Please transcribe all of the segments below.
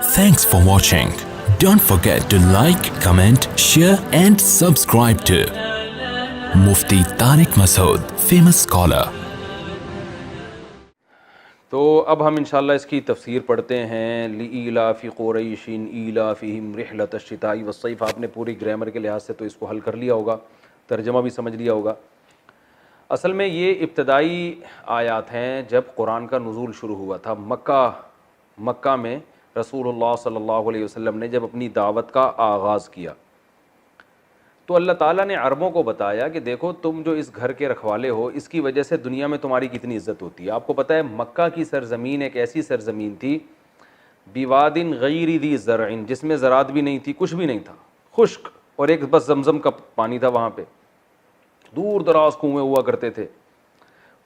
Thanks for watching. Don't forget to like, comment, share and subscribe to Mufti Tariq Masood, famous scholar. تو اب ہم انشاءاللہ اس کی تفسیر پڑھتے ہیں. لِإِيلَافِ قُرَيْشٍ إِيلَافِهِمْ رِحْلَةَ الشِّتَاءِ وَالصَّيْفِ. آپ نے پوری گرامر کے لحاظ سے تو اس کو حل کر لیا ہوگا, ترجمہ بھی سمجھ لیا ہوگا. اصل میں یہ ابتدائی آیات ہیں جب قرآن کا نزول شروع ہوا تھا. مکہ میں رسول اللہ صلی اللہ علیہ وسلم نے جب اپنی دعوت کا آغاز کیا تو اللہ تعالیٰ نے عربوں کو بتایا کہ دیکھو تم جو اس گھر کے رکھوالے ہو, اس کی وجہ سے دنیا میں تمہاری کتنی عزت ہوتی ہے. آپ کو پتہ ہے مکہ کی سرزمین ایک ایسی سرزمین تھی بواد غیر ذی زرع, جس میں زراعت بھی نہیں تھی, کچھ بھی نہیں تھا, خشک, اور ایک بس زمزم کا پانی تھا وہاں پہ. دور دراز کنویں ہوا کرتے تھے.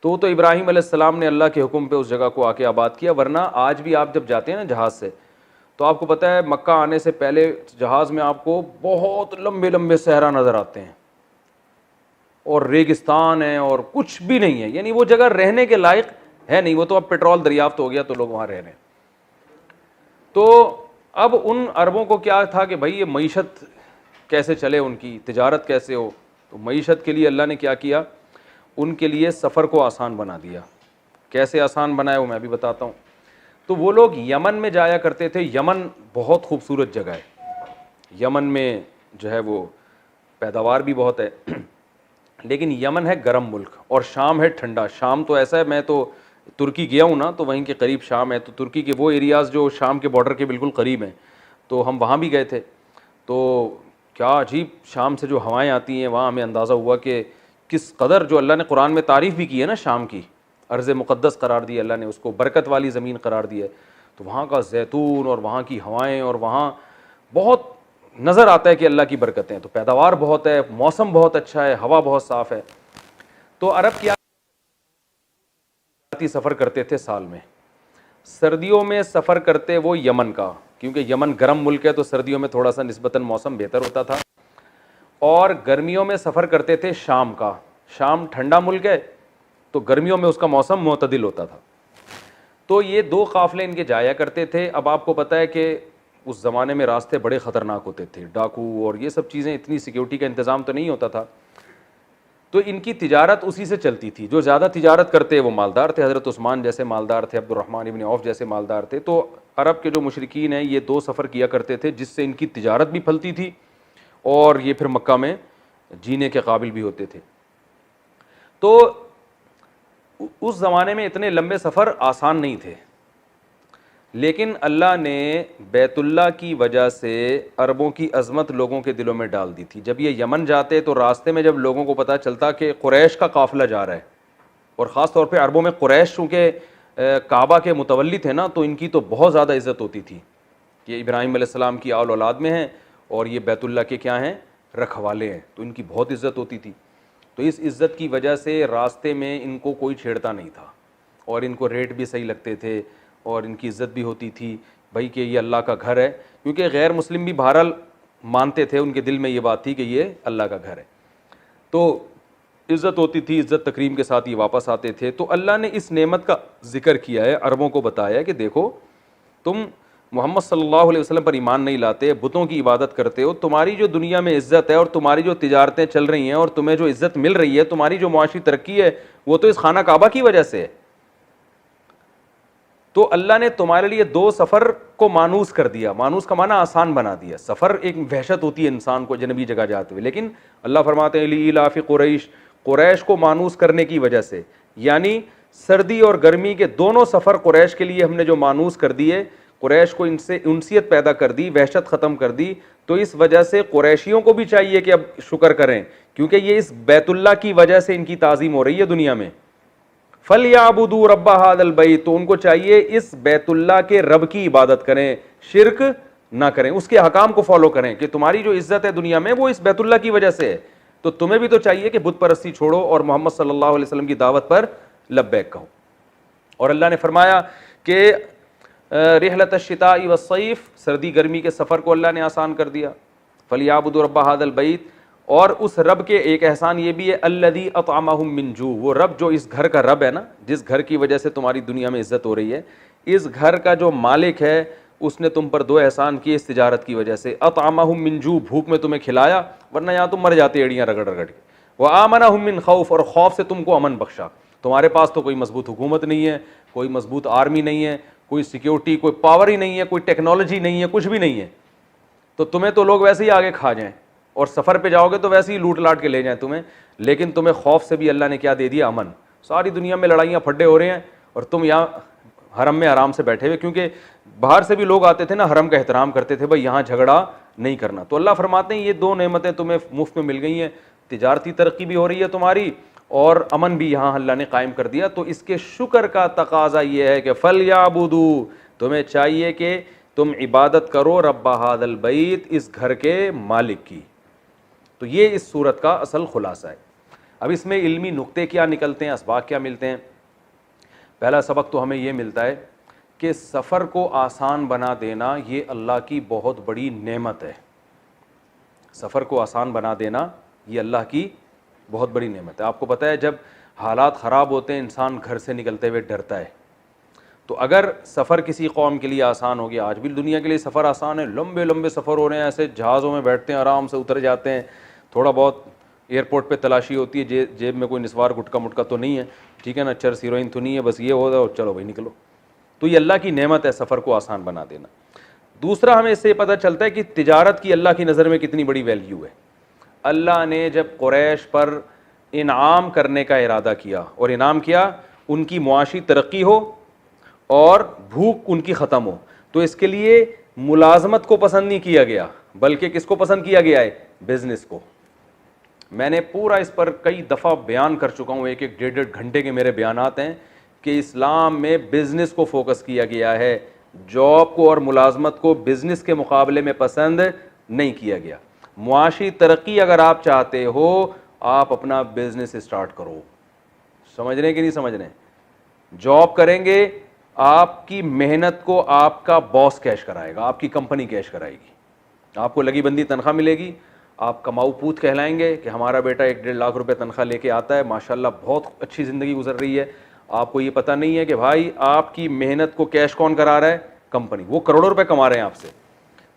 تو ابراہیم علیہ السلام نے اللہ کے حکم پہ اس جگہ کو آ کے آباد کیا. ورنہ آج بھی آپ جب جاتے ہیں نا جہاز سے, تو آپ کو پتہ ہے مکہ آنے سے پہلے جہاز میں آپ کو بہت لمبے لمبے صحرا نظر آتے ہیں اور ریگستان ہے اور کچھ بھی نہیں ہے, یعنی وہ جگہ رہنے کے لائق ہے نہیں. وہ تو اب پیٹرول دریافت ہو گیا تو لوگ وہاں رہ رہے ہیں. تو اب ان عربوں کو کیا تھا کہ بھائی یہ معیشت کیسے چلے, ان کی تجارت کیسے ہو. تو معیشت کے لیے اللہ نے کیا کیا, ان کے لیے سفر کو آسان بنا دیا. کیسے آسان بنایا وہ میں بھی بتاتا ہوں. تو وہ لوگ یمن میں جایا کرتے تھے. یمن بہت خوبصورت جگہ ہے. یمن میں جو ہے وہ پیداوار بھی بہت ہے, لیکن یمن ہے گرم ملک اور شام ہے ٹھنڈا. شام تو ایسا ہے, میں تو ترکی گیا ہوں نا, تو وہیں کے قریب شام ہے. تو ترکی کے وہ ایریاز جو شام کے بارڈر کے بالکل قریب ہیں, تو ہم وہاں بھی گئے تھے. تو کیا عجیب شام سے جو ہوائیں آتی ہیں, وہاں ہمیں اندازہ ہوا کہ کس قدر جو اللہ نے قرآن میں تعریف بھی کی ہے نا شام کی, ارض مقدس قرار دی اللہ نے اس کو, برکت والی زمین قرار دی ہے. تو وہاں کا زیتون اور وہاں کی ہوائیں, اور وہاں بہت نظر آتا ہے کہ اللہ کی برکتیں. تو پیداوار بہت ہے, موسم بہت اچھا ہے, ہوا بہت صاف ہے. تو عرب کیا سفر کرتے تھے سال میں. سردیوں میں سفر کرتے وہ یمن کا, کیونکہ یمن گرم ملک ہے تو سردیوں میں تھوڑا سا نسبتاً موسم بہتر ہوتا تھا. اور گرمیوں میں سفر کرتے تھے شام کا. شام ٹھنڈا ملک ہے تو گرمیوں میں اس کا موسم معتدل ہوتا تھا. تو یہ دو قافلے ان کے جایا کرتے تھے. اب آپ کو پتہ ہے کہ اس زمانے میں راستے بڑے خطرناک ہوتے تھے, ڈاکو اور یہ سب چیزیں, اتنی سیکیورٹی کا انتظام تو نہیں ہوتا تھا. تو ان کی تجارت اسی سے چلتی تھی. جو زیادہ تجارت کرتے وہ مالدار تھے. حضرت عثمان جیسے مالدار تھے, عبد الرحمن ابن عوف جیسے مالدار تھے. تو عرب کے جو مشرکین ہیں یہ دو سفر کیا کرتے تھے, جس سے ان کی تجارت بھی پھلتی تھی اور یہ پھر مکہ میں جینے کے قابل بھی ہوتے تھے. تو اس زمانے میں اتنے لمبے سفر آسان نہیں تھے, لیکن اللہ نے بیت اللہ کی وجہ سے عربوں کی عظمت لوگوں کے دلوں میں ڈال دی تھی. جب یہ یمن جاتے تو راستے میں جب لوگوں کو پتہ چلتا کہ قریش کا قافلہ جا رہا ہے, اور خاص طور پہ عربوں میں قریش چونکہ کعبہ کے متولی تھے نا, تو ان کی تو بہت زیادہ عزت ہوتی تھی کہ ابراہیم علیہ السلام کی آل اولاد میں ہیں اور یہ بیت اللہ کے کیا ہیں, رکھوالے ہیں. تو ان کی بہت عزت ہوتی تھی. تو اس عزت کی وجہ سے راستے میں ان کو کوئی چھیڑتا نہیں تھا, اور ان کو ریٹ بھی صحیح لگتے تھے, اور ان کی عزت بھی ہوتی تھی بھائی کہ یہ اللہ کا گھر ہے. کیونکہ غیر مسلم بھی بہرحال مانتے تھے, ان کے دل میں یہ بات تھی کہ یہ اللہ کا گھر ہے. تو عزت ہوتی تھی, عزت تکریم کے ساتھ یہ واپس آتے تھے. تو اللہ نے اس نعمت کا ذکر کیا ہے, عربوں کو بتایا کہ دیکھو تم محمد صلی اللہ علیہ وسلم پر ایمان نہیں لاتے, بتوں کی عبادت کرتے ہو, تمہاری جو دنیا میں عزت ہے اور تمہاری جو تجارتیں چل رہی ہیں اور تمہیں جو عزت مل رہی ہے, تمہاری جو معاشی ترقی ہے, وہ تو اس خانہ کعبہ کی وجہ سے ہے. تو اللہ نے تمہارے لیے دو سفر کو مانوس کر دیا. مانوس کا معنی آسان بنا دیا. سفر ایک وحشت ہوتی ہے انسان کو جنبی جگہ جاتے ہوئے, لیکن اللہ فرماتے ہیں لإیلاف قریش, قریش کو مانوس کرنے کی وجہ سے, یعنی سردی اور گرمی کے دونوں سفر قریش کے لیے ہم نے جو مانوس کر دیے, قریش کو ان سے انسیت پیدا کر دی, وحشت ختم کر دی. تو اس وجہ سے قریشیوں کو بھی چاہیے کہ اب شکر کریں, کیونکہ یہ اس بیت اللہ کی وجہ سے ان کی تعظیم ہو رہی ہے دنیا میں. فَلْيَعْبُدُوا رَبَّ هَذَا الْبَيْتِ, تو ان کو چاہیے اس بیت اللہ کے رب کی عبادت کریں, شرک نہ کریں, اس کے احکام کو فالو کریں کہ تمہاری جو عزت ہے دنیا میں وہ اس بیت اللہ کی وجہ سے ہے. تو تمہیں بھی تو چاہیے کہ بت پرستی چھوڑو اور محمد صلی اللہ علیہ وسلم کی دعوت پر لبیک کہو. اور اللہ نے فرمایا کہ رحلۃ الشتاء والصیف, سردی گرمی کے سفر کو اللہ نے آسان کر دیا. فَلْيَعْبُدُوا رَبَّ هَذَا الْبَيْتِ, اور اس رب کے ایک احسان یہ بھی ہے الذی اطعمہم من جوع, وہ رب جو اس گھر کا رب ہے نا, جس گھر کی وجہ سے تمہاری دنیا میں عزت ہو رہی ہے, اس گھر کا جو مالک ہے اس نے تم پر دو احسان کیے اس تجارت کی وجہ سے، اطعمہم من جوع، بھوک میں تمہیں کھلایا ورنہ یہاں تم مر جاتے ایڑیاں رگڑ رگڑ کے، وآمنہم من خوف، اور خوف سے تم کو امن بخشا۔ تمہارے پاس تو کوئی مضبوط حکومت نہیں ہے، کوئی مضبوط آرمی نہیں ہے، کوئی سیکیورٹی، کوئی پاور ہی نہیں ہے، کوئی ٹیکنالوجی نہیں ہے، کچھ بھی نہیں ہے، تو تمہیں تو لوگ ویسے ہی آگے کھا جائیں، اور سفر پہ جاؤ گے تو ویسے ہی لوٹ لاٹ کے لے جائیں تمہیں، لیکن تمہیں خوف سے بھی اللہ نے کیا دے دیا؟ امن۔ ساری دنیا میں لڑائیاں پھڈے ہو رہے ہیں اور تم یہاں حرم میں آرام سے بیٹھے ہوئے، کیونکہ باہر سے بھی لوگ آتے تھے نا، حرم کا احترام کرتے تھے، بھائی یہاں جھگڑا نہیں کرنا۔ تو اللہ فرماتے ہیں یہ دو نعمتیں تمہیں مفت میں مل گئی ہیں، تجارتی ترقی بھی ہو رہی ہے تمہاری، اور امن بھی یہاں اللہ نے قائم کر دیا، تو اس کے شکر کا تقاضا یہ ہے کہ فَلْيَعْبُدُوا، تمہیں چاہیے کہ تم عبادت کرو رب ھذا البیت، اس گھر کے مالک کی۔ تو یہ اس صورت کا اصل خلاصہ ہے۔ اب اس میں علمی نقطے کیا نکلتے ہیں، اسباق کیا ملتے ہیں؟ پہلا سبق تو ہمیں یہ ملتا ہے کہ سفر کو آسان بنا دینا یہ اللہ کی بہت بڑی نعمت ہے۔ سفر کو آسان بنا دینا یہ اللہ کی بہت بڑی نعمت ہے۔ آپ کو پتہ ہے جب حالات خراب ہوتے ہیں انسان گھر سے نکلتے ہوئے ڈرتا ہے، تو اگر سفر کسی قوم کے لیے آسان ہو گیا، آج بھی دنیا کے لیے سفر آسان ہے، لمبے لمبے سفر ہو رہے ہیں، ایسے جہازوں میں بیٹھتے ہیں آرام سے اتر جاتے ہیں، تھوڑا بہت ایئرپورٹ پہ تلاشی ہوتی ہے، جیب میں کوئی نسوار گٹکا مٹکا تو نہیں ہے، ٹھیک ہے نا، چرس ہیروئن تو نہیں ہے، بس یہ ہوتا ہے چلو بھائی نکلو۔ تو یہ اللہ کی نعمت ہے سفر کو آسان بنا دینا۔ دوسرا ہمیں اس سے پتہ چلتا ہے کہ تجارت کی اللہ کی نظر میں کتنی بڑی ویلیو ہے۔ اللہ نے جب قریش پر انعام کرنے کا ارادہ کیا اور انعام کیا ان کی معاشی ترقی ہو اور بھوک ان کی ختم ہو، تو اس کے لیے ملازمت کو پسند نہیں کیا گیا، بلکہ کس کو پسند کیا گیا ہے؟ بزنس کو۔ میں نے پورا اس پر کئی دفعہ بیان کر چکا ہوں، ایک ایک 1.5 گھنٹے کے میرے بیانات ہیں کہ اسلام میں بزنس کو فوکس کیا گیا ہے، جاب کو اور ملازمت کو بزنس کے مقابلے میں پسند نہیں کیا گیا۔ معاشی ترقی اگر آپ چاہتے ہو، آپ اپنا بزنس اسٹارٹ کرو۔ سمجھ رہے ہیں کہ نہیں سمجھ رہے ہیں؟ جاب کریں گے، آپ کی محنت کو آپ کا باس کیش کرائے گا، آپ کی کمپنی کیش کرائے گی، آپ کو لگی بندی تنخواہ ملے گی، آپ کماؤ پوت کہلائیں گے کہ ہمارا بیٹا 1-1.5 لاکھ روپے تنخواہ لے کے آتا ہے، ماشاءاللہ بہت اچھی زندگی گزر رہی ہے۔ آپ کو یہ پتہ نہیں ہے کہ بھائی آپ کی محنت کو کیش کون کرا رہا ہے؟ کمپنی، وہ کروڑوں روپے کما رہے ہیں آپ سے۔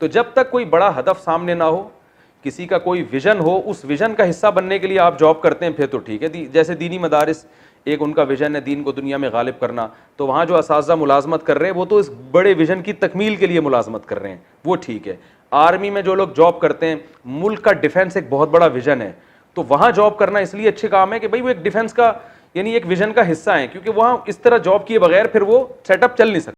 تو جب تک کوئی بڑا ہدف سامنے نہ ہو، کسی کا کوئی ویژن ہو، اس ویژن کا حصہ بننے کے لیے آپ جاب کرتے ہیں، پھر تو ٹھیک ہے۔ جیسے دینی مدارس، ایک ان کا ویژن ہے دین کو دنیا میں غالب کرنا، تو وہاں جو اساتذہ ملازمت کر رہے ہیں وہ تو اس بڑے ویژن کی تکمیل کے لیے ملازمت کر رہے ہیں، وہ ٹھیک ہے۔ آرمی میں جو لوگ جاب کرتے ہیں، ملک کا ڈیفنس ایک بہت بڑا ویژن ہے، تو وہاں جاب کرنا اس لیے اچھے کام ہے کہ بھائی وہ ایک ڈیفنس کا یعنی ایک ویژن کا حصہ ہیں، کیونکہ وہاں اس طرح جاب کیے بغیر پھر وہ سیٹ اپ چل نہیں سکتا۔